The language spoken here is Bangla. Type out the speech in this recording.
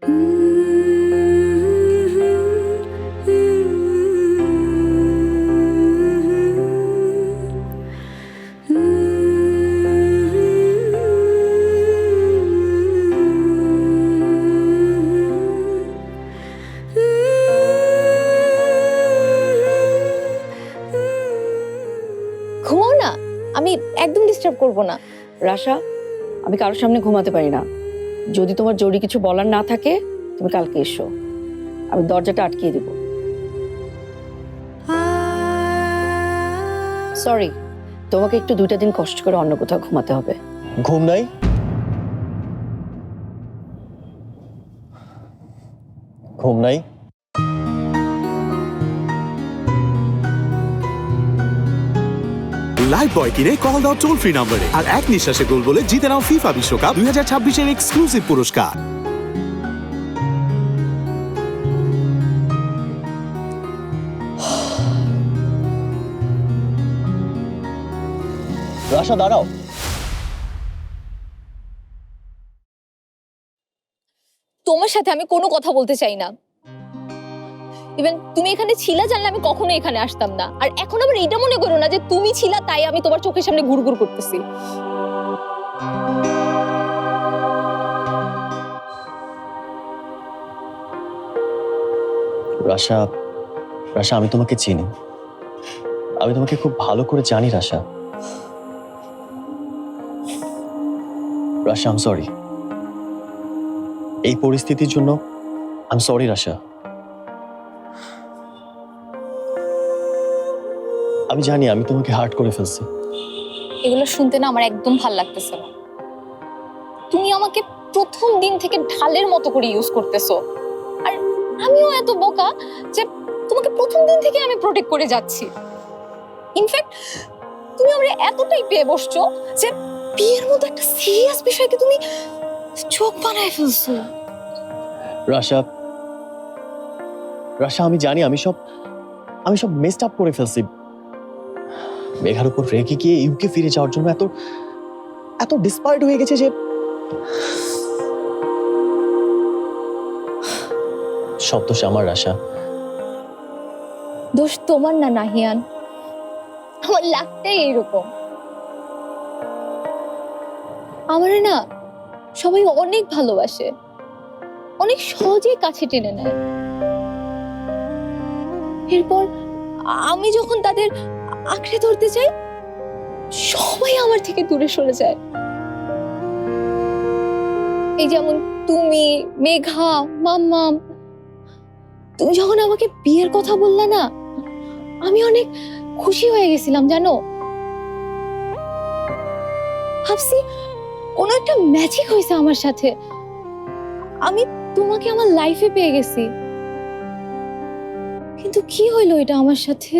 ঘুমাও না, আমি একদম ডিস্টার্ব করব না। রাশা, আমি কারোর সামনে ঘুমাতে পারি না। যদি তোমার জরুরি কিছু বলার না থাকে তুমি কালকে এসো, আমি দরজাটা আটকিয়ে দেব। সরি, তোমাকে একটু 2টা দিন কষ্ট করে অন্য কোথাও ঘুমাতে হবে। ঘুম নাই? ঘুম নাই? লাইফবয় কিনে কল দাও টোল ফ্রি নম্বরে আর এক নিঃশ্বাসে গোল বলে জিতে নাও ফিফা বিশ্বকাপ 2026-এর এক্সক্লুসিভ পুরস্কার। রাশা দাঁড়াও। তোমার সাথে আমি কোনো কথা বলতে চাই না। ইভেন তুমি এখানে ছিলা জানলে আমি কখনো এখানে আসতাম না। আর এখন আবার এইটা মনে করো না যে তুমি ছিলা তাই আমি তোমার চোখের সামনে ঘুরঘুর করতেছি। রাশা, রাশা আমি তোমাকে চিনি, আমি তোমাকে খুব ভালো করে জানি রাশা। রাশা আই এম সরি, এই পরিস্থিতির জন্য আই এম সরি রাশা। আমি জানি আমি তোমাকে হার্ট করে ফেলছি। এগুলো শুনতে না আমার একদম ভাল লাগতেছে না। তুমি আমাকে প্রথম দিন থেকে ঢালের মতো করে ইউজ করতেছো, আর আমিও এত বোকা যে তোমাকে প্রথম দিন থেকে আমি প্রোটেক্ট করে যাচ্ছি। ইনফ্যাক্ট তুমি আমরা এতটাই পেয়ে বসছো যে বিয়ের মতো একটা সিরিয়াস বিষয়কে তুমি চোখ বানায় ফেলছো। রাশা, রাশা আমি জানি আমি সব মেসড আপ করে ফেলছি। মেঘার উপর রেগে গিয়ে ইউকে ফিরে যাওয়ার জন্য এত এত ডিসপায়ার্ড হয়ে গেছে যে সব দোষ আমার। রাশা, দোষ তোমার না নাহিয়ান, আমার লাগটাই এইরকম। আমার না সবাই অনেক ভালোবাসে, অনেক সহজেই কাছে টেনে নেয়। এরপর আমি যখন তাদের আঁকড়ে ধরতে চাই সবাই আমার থেকে দূরে সরে যায়। এই যেমন তুমি, মেঘা, মাম্মাম। তুমি যখন আমাকে বিয়ের কথা বললা না, আমি অনেক খুশি হয়ে গেছিলাম জানো। ভাবছি কোনো একটা ম্যাজিক হয়েছে আমার সাথে, আমি তোমাকে আমার লাইফে পেয়ে গেছি। কিন্তু কি হইলো এটা আমার সাথে?